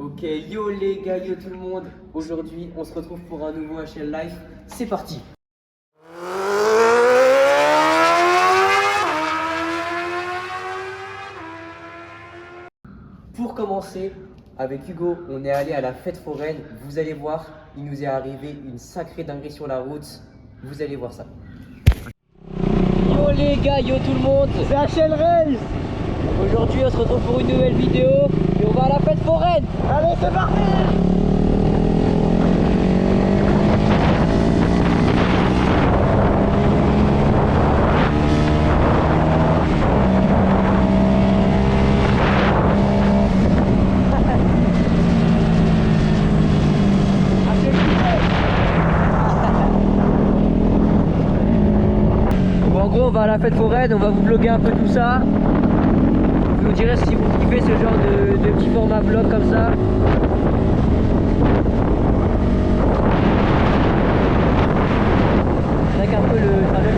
Ok, yo les gars, yo tout le monde. Aujourd'hui, on se retrouve pour un nouveau HL Live. C'est parti. Pour commencer, avec Hugo, on est allé à la fête foraine. Vous allez voir, il nous est arrivé une sacrée dinguerie sur la route. Vous allez voir ça. Yo les gars, yo tout le monde. C'est HL Race. Aujourd'hui, on se retrouve pour une nouvelle vidéo et on va à la fête foraine. Allez, c'est parti. Bon, en gros, on va à la fête foraine, on va vous vlogger un peu tout ça. Vous nous direz si vous kiffez ce genre de petit format vlog comme ça. Avec un peu le trajet.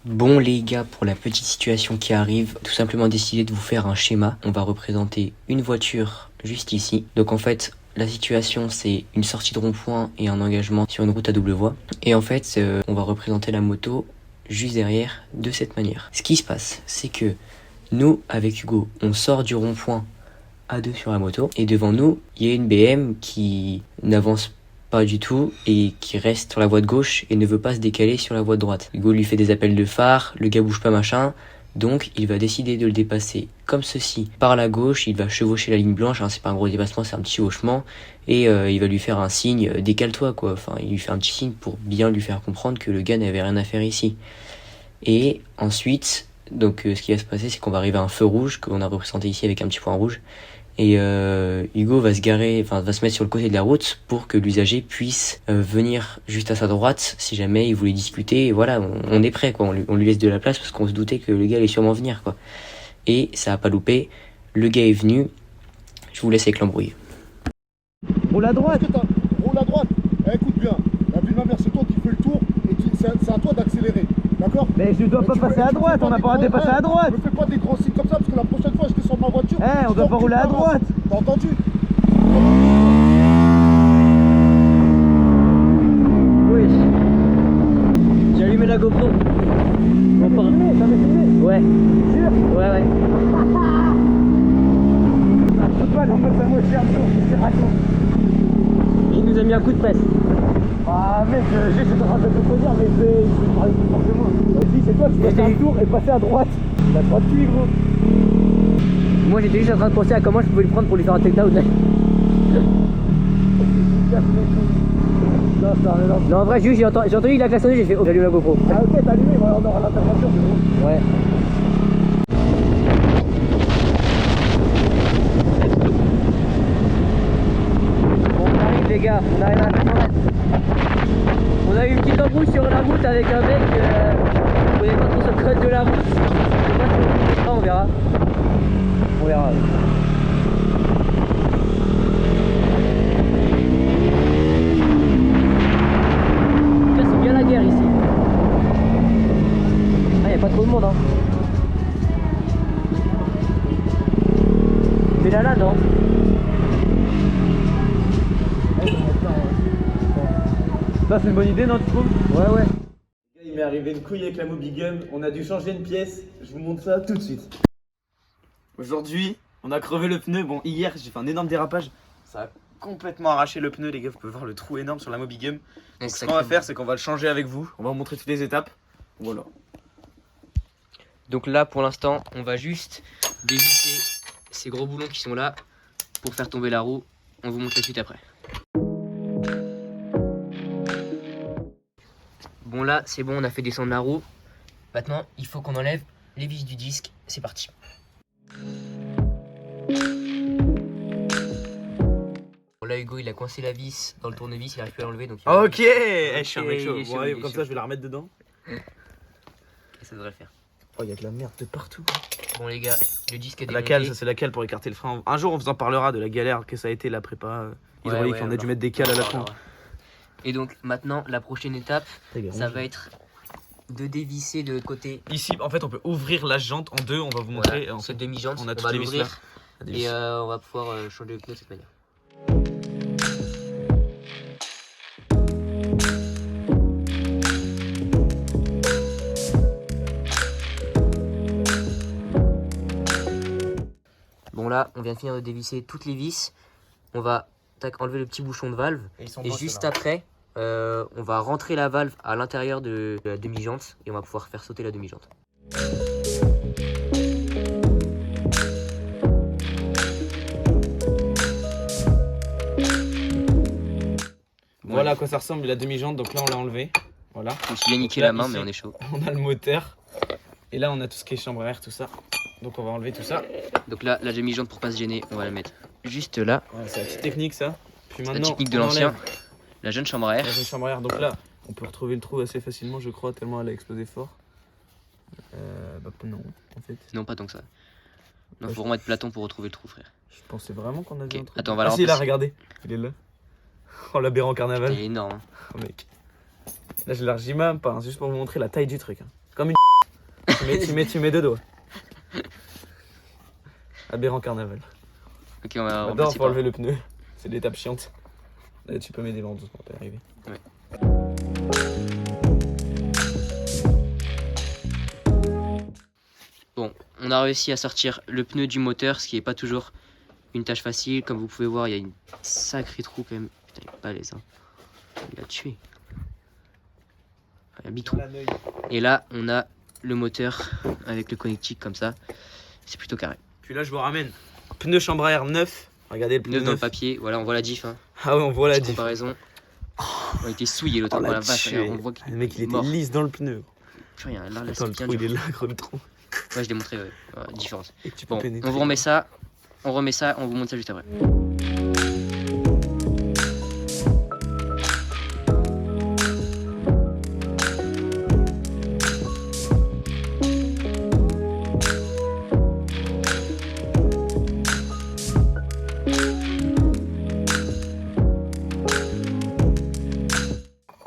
Bon les gars, pour la petite situation qui arrive, tout simplement décidé de vous faire un schéma. On va représenter une voiture juste ici. Donc en fait, la situation c'est une sortie de rond-point et un engagement sur une route à double voie. Et en fait, on va représenter la moto juste derrière de cette manière. Ce qui se passe, c'est que nous, avec Hugo, on sort du rond-point à deux sur la moto. Et devant nous, il y a une BM qui n'avance pas du tout et qui reste sur la voie de gauche et ne veut pas se décaler sur la voie de droite. Hugo lui fait des appels de phare, le gars bouge pas machin, donc il va décider de le dépasser comme ceci. Par la gauche, il va chevaucher la ligne blanche, hein, c'est pas un gros dépassement, c'est un petit chevauchement, et il va lui faire un signe, décale-toi quoi, enfin il lui fait un petit signe pour bien lui faire comprendre que le gars n'avait rien à faire ici. Et ensuite, donc ce qui va se passer, c'est qu'on va arriver à un feu rouge, qu'on a représenté ici avec un petit point rouge, et Hugo va se garer, enfin va se mettre sur le côté de la route pour que l'usager puisse venir juste à sa droite si jamais il voulait discuter. Et voilà, on est prêt quoi, on lui laisse de la place parce qu'on se doutait que le gars allait sûrement venir quoi. Et ça a pas loupé, le gars est venu. Je vous laisse avec l'embrouille. Roule à droite. Roule à droite. Eh, écoute bien, la vie de ma mère, c'est toi qui fais le tour et c'est à toi d'accélérer. D'accord? Mais je dois pas passer à droite, on n'a pas à dépasser à droite. Ne fais pas des grands signes comme ça parce que la prochaine fois je descends de ma voiture. Eh, on doit pas rouler à droite. T'as entendu? Oui. J'ai allumé la GoPro. T'avais filmé? Ouais. Sûr? Ouais ouais. Faut pas, en fait, ça moi je cherche c'est raton. Il nous a mis un coup de presse. Ah mec, j'étais en train de te dire, mais je vais parler plus fort que moi. Vas-y, c'est toi qui dois faire un tour et passer à droite. La droite tu gros. Moi j'étais juste en train de penser à comment je pouvais le prendre pour lui faire un takedown. Non en vrai juste j'ai entendu il a klaxonné, j'ai fait oh j'allume la GoPro. Ah ok, t'as allumé, voilà, on aura l'intervention, c'est bon. Ouais. Bon, on arrive les gars, on arrive à la fête. On a eu une petite embrouille sur la route avec un mec on connaît pas trop son code de la route. Je sais pas si on verra. On verra. C'est bien la guerre ici. Ah, y a pas trop de monde hein. Mais là non. Ça c'est une bonne idée, non tu trouves? Ouais ouais. Il m'est arrivé une couille avec la Mobigum, on a dû changer une pièce, je vous montre ça tout de suite. Aujourd'hui, on a crevé le pneu, bon hier j'ai fait un énorme dérapage, ça a complètement arraché le pneu les gars, vous pouvez voir le trou énorme sur la Mobigum. Donc ce qu'on va faire c'est qu'on va le changer avec vous, on va vous montrer toutes les étapes, voilà. Donc là pour l'instant on va juste dévisser ces gros boulons qui sont là pour faire tomber la roue. On vous montre la suite après. Bon là, c'est bon, on a fait descendre la roue. Maintenant, il faut qu'on enlève les vis du disque. C'est parti. Bon là, Hugo, il a coincé la vis dans le tournevis, il n'arrive plus à l'enlever. Donc Ok, je suis un mec chaud. il est chaud, Bon, il est comme chaud. ça, je vais la remettre dedans. Ça devrait le faire. Oh, il y a de la merde de partout. Bon les gars, le disque est démonté. Laquelle, ça c'est laquelle pour écarter le frein. Un jour, on vous en parlera de la galère que ça a été la prépa hydraulique. On a dû mettre des cales à la fin. Et donc maintenant, la prochaine étape, ça va être de dévisser de l'autre côté. Ici, en fait, on peut ouvrir la jante en deux. On va vous montrer. Voilà, En fait, cette demi-jante, on a on toutes va les vis là. l'ouvrir et on va pouvoir changer le pneu de cette manière. Bon là, on vient de finir de dévisser toutes les vis. On va enlever le petit bouchon de valve. Et juste après, on va rentrer la valve à l'intérieur de la demi-jante et on va pouvoir faire sauter la demi-jante. Voilà à quoi ça ressemble la demi-jante. Donc là, on l'a enlevé. Voilà. Je me suis bien niqué là, la main, ici, mais on est chaud. On a le moteur. Et là, on a tout ce qui est chambre à air, tout ça. Donc on va enlever tout ça. Donc là, la demi-jante, pour pas se gêner, on va la mettre juste là. Ouais, c'est la petite technique ça. Puis La maintenant, technique de on l'ancien. enlève La jeune chambre à air. la chambre à air. Donc là, on peut retrouver le trou assez facilement, je crois, tellement elle a explosé fort. Bah non, en fait. Non, pas tant que ça. Non, Ouais, faut remettre Platon pour retrouver le trou, frère. Je pensais vraiment qu'on avait Ok, un trou. attends, on va la Ah si, là, remplacer. regardez. Il est là. Oh, l'aberrant carnaval. Il est énorme. Hein. Oh, mec. Là, je l'élargis même pas, hein, c'est juste pour vous montrer la taille du truc. Hein. Comme une tu mets deux doigts. Aberrant carnaval. Ok, on va Maintenant, remplacer faut par... enlever le pneu. C'est l'étape chiante. Là, tu peux m'aider dans doucement, t'es arrivé. Ouais. Bon, on a réussi à sortir le pneu du moteur, ce qui est pas toujours une tâche facile. Comme vous pouvez voir, il y a une sacrée trou quand même. Putain, il est balèze, hein. Il a tué. Il y a mi-trou. Et là, on a le moteur avec le connectique comme ça. C'est plutôt carré. Puis là, je vous ramène pneu chambre à air neuf. Regardez le pneu Neuf dans le neuf. papier, voilà, on voit la diff. Hein. Ah ouais, on voit la Petite diff. comparaison. On a été souillé l'autre. Oh, Oh, la la vache, tué. regarde, on voit qu'il Le mec, il était mort. lisse dans le pneu. Plus rien, là, Attends, c'est le bien trou, il est dur. là, gros, le trou. Ouais, je l'ai montré, ouais. Différence. Et que tu peux Bon, pénétrer. on vous remet ça, on vous montre ça juste après.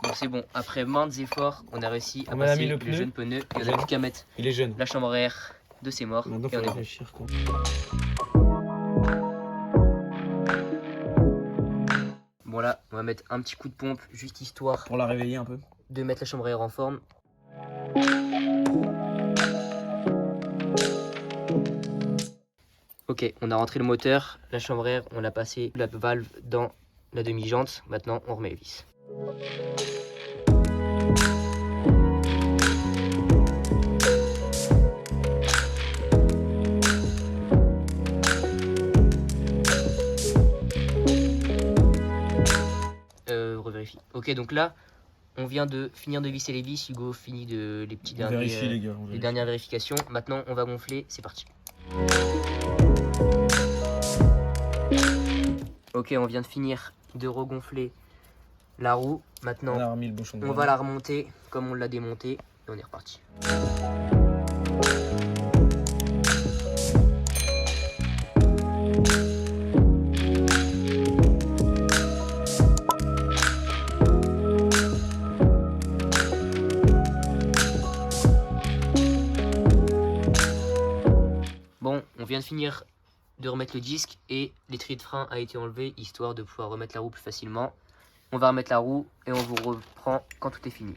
Bon, c'est bon, après maintes efforts, on a réussi à On a passer mis le le pneu. jeune pneu et on a plus qu'à mettre Il est jeune. la chambre à air de ses morts Maintenant, et faut on est bon. réfléchir, quoi. Bon là, on va mettre un petit coup de pompe juste histoire Pour la réveiller un peu. de mettre la chambre à air en forme. Ok, on a rentré le moteur, la chambre à air, on a passé la valve dans la demi-jante. Maintenant, on remet les vis. Revérifie. Ok, donc là, on vient de finir de visser les vis. Hugo finit de les petits On derniers, vérifie, les gars. on les vérifie. dernières vérifications. Maintenant, on va gonfler. C'est parti. Ok, on vient de finir de regonfler la roue. Maintenant, On a remis le bouchon de on valve. va la remonter comme on l'a démontée et on est reparti. Bon, on vient de finir de remettre le disque et l'étrier de frein a été enlevé histoire de pouvoir remettre la roue plus facilement. On va remettre la roue et on vous reprend quand tout est fini.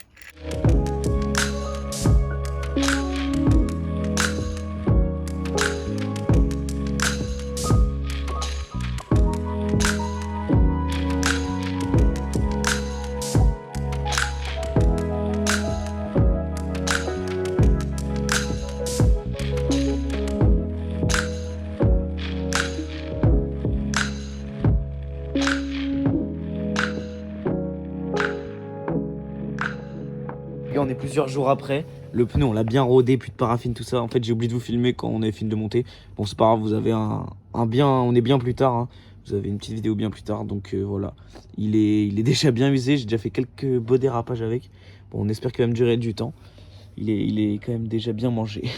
gars, on est plusieurs jours après. Le pneu, on l'a bien rodé, plus de paraffine, tout ça. En fait, j'ai oublié de vous filmer quand on avait fini de monter. Bon, c'est pas grave, vous avez on est bien plus tard. Hein. Vous avez une petite vidéo bien plus tard. Donc voilà, il est déjà bien usé. J'ai déjà fait quelques beaux dérapages avec. Bon, on espère qu'il va me durer du temps. Il est quand même déjà bien mangé.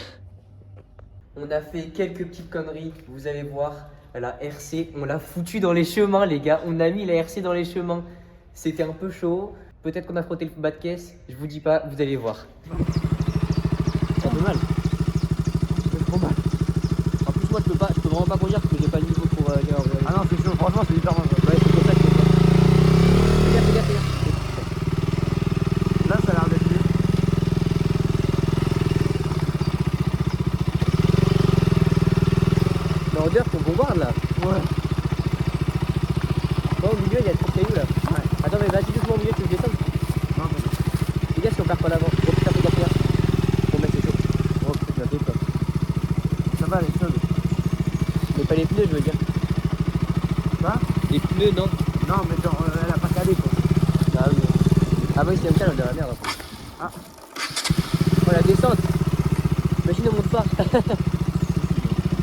On a fait quelques petites conneries, vous allez voir. La RC, on l'a foutu dans les chemins, les gars. On a mis la RC dans les chemins. C'était un peu chaud. Peut-être qu'on a frotté le bas de caisse. Je vous dis pas, vous allez voir. Ça fait mal. Ça fait trop mal. En plus, moi, je peux vraiment pas conduire parce que j'ai pas le niveau pour. Ah non, c'est chaud, franchement, c'est hyper mal. Ouais, c'est pour ça que je peux pas. Fais gaffe, fais gaffe, fais gaffe. Là, ça a l'air d'être mieux. La odeur qu'on bombarde là. Ouais. Bon, au milieu, il y a trop de cailloux là. Ouais. Attends, mais vas-y doucement au milieu, tu veux descendre. Non, mais... Fais gaffe si on perd pas l'avant. Oh putain, fais gaffe, fais gaffe. Bon, mec, c'est chaud. Oh putain, la tête quoi. Ça va, elle est chaude. Mais pas les pneus, je veux dire. Quoi? Les pneus, non. Non, mais genre, elle a pas calé quoi. Ah oui. Ah bah oui, c'est comme ça, on est dans la merde. Après. Ah. Oh la descente. Machine ne monte pas.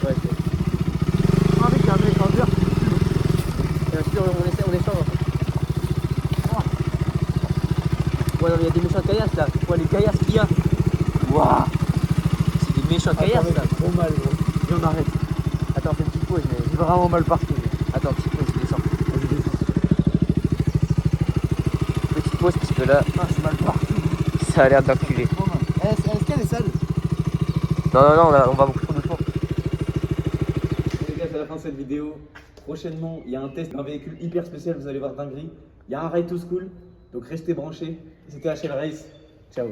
Ouais, ok. Ah, mais c'est un mec en dur. Et ensuite, on échange en fait. Ouais, non, mais il y a des méchants caillasses là. Ouais, les caillasses qu'il y a. Waouh. C'est des méchants caillasses là. Trop mal, gros. Et on arrête. Attends, fais une petite pause, mais. J'ai vraiment mal partout. Attends, petite pause, descends. Vas-y, descends. Petite pause, parce que là, Ah, c'est mal partout. ça a l'air d'enculer. Trop mal. Est-ce qu'elle est sale? Non, on va beaucoup trop doucement. Les gars, c'est la fin de cette vidéo. Prochainement, il y a un test d'un véhicule hyper spécial, vous allez voir dinguerie. Il y a un ride to school, donc restez branchés. C'était HL Race. Ciao.